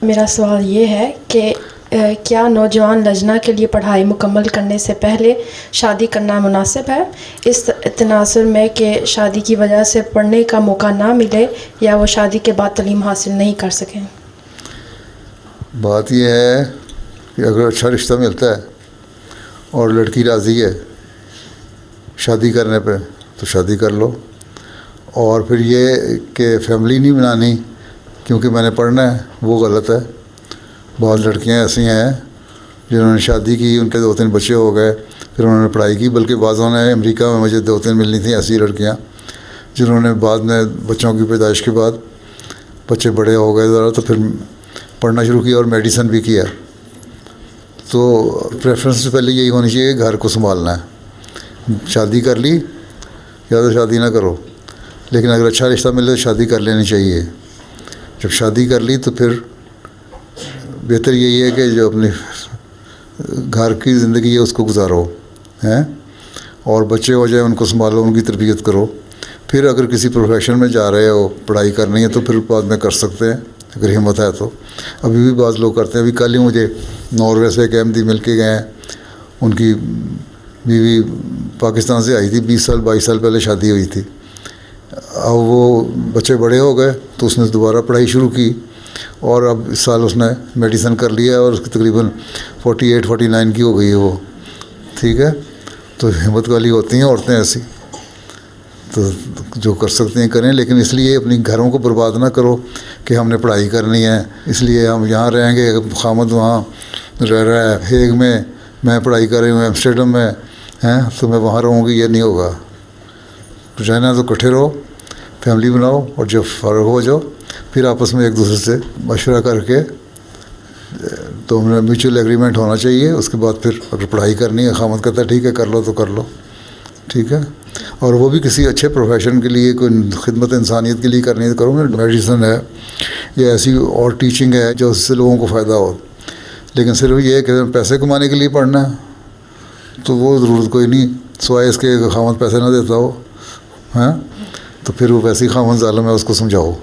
मेरा सवाल ये है कि क्या नौजवान लजना के लिए पढ़ाई मुकम्मल करने से पहले शादी करना मुनासिब है, इस तनाज़ुर में कि शादी की वजह से पढ़ने का मौका ना मिले या वो शादी के बाद तालीम हासिल नहीं कर सकें? बात यह है कि अगर अच्छा रिश्ता मिलता है और लड़की राज़ी है शादी करने पे तो शादी कर लो। और फिर ये कि फैमिली नहीं बनानी क्योंकि मैंने पढ़ना है, वो गलत है। बहुत लड़कियां ऐसी हैं जिन्होंने शादी की, उनके 2-3 बच्चे हो गए, फिर उन्होंने पढ़ाई की। बल्कि बाज़ों ने अमेरिका में मुझे 2-3 मिलनी थी ऐसी लड़कियां जिन्होंने बाद में बच्चों की पैदाइश के बाद बच्चे बड़े हो गए ज़रा तो फिर पढ़ना शुरू किया और मेडिसिन भी किया। तो प्रेफरेंस से पहले यही होनी चाहिए, घर को संभालना है। शादी कर ली या तो शादी ना करो, लेकिन अगर अच्छा रिश्ता मिले तो शादी कर लेनी चाहिए। जब शादी कर ली तो फिर बेहतर यही है कि जो अपने घर की ज़िंदगी है उसको गुजारो हैं, और बच्चे हो जाए उनको संभालो, उनकी तरबियत करो। फिर अगर किसी प्रोफेशन में जा रहे हो, पढ़ाई करनी है तो फिर बाद में कर सकते हैं अगर हिम्मत है तो। अभी भी बाज़ लोग करते हैं। अभी कल ही मुझे नॉर्वे से एक अहमदी मिल के गए हैं, उनकी बीवी पाकिस्तान से आई थी, 20 साल 22 साल पहले शादी हुई थी। अब वो बच्चे बड़े हो गए तो उसने दोबारा पढ़ाई शुरू की और अब इस साल उसने मेडिसिन कर लिया और उसकी तकरीबन 48-49 की हो गई है वो। ठीक है, तो हिम्मत वाली होती हैं औरतें ऐसी, तो जो कर सकते हैं करें, लेकिन इसलिए अपनी घरों को बर्बाद ना करो कि हमने पढ़ाई करनी है इसलिए हम यहाँ रहेंगे। खामद वहाँ रह रहा है हेग में, मैं पढ़ाई कर रही हूँ एम्स्टर्डम में हैं, तो मैं वहाँ रहूँगी, ये नहीं होगा। रहना तो इकट्ठे रहो, फैमिली बनाओ, और जब फ़ारग हो जाओ फिर आपस में एक दूसरे से मशवरा करके तो हमें म्यूचुअल एग्रीमेंट होना चाहिए। उसके बाद फिर अगर पढ़ाई करनी है, खामद कहता है ठीक है कर लो तो कर लो, ठीक है। और वो भी किसी अच्छे प्रोफेशन के लिए, कोई खिदमत इंसानियत के लिए करनी है तो करो। मेडिसिन है या ऐसी और टीचिंग है जो उससे लोगों को फ़ायदा हो। लेकिन सिर्फ ये है कि पैसे कमाने के लिए पढ़ना है तो वो ज़रूरत कोई नहीं, सिवाय इसके खामद पैसे ना देता हो हैं, तो फिर वो वैसे ही खामद ज़ालिम है, उसको समझाओ।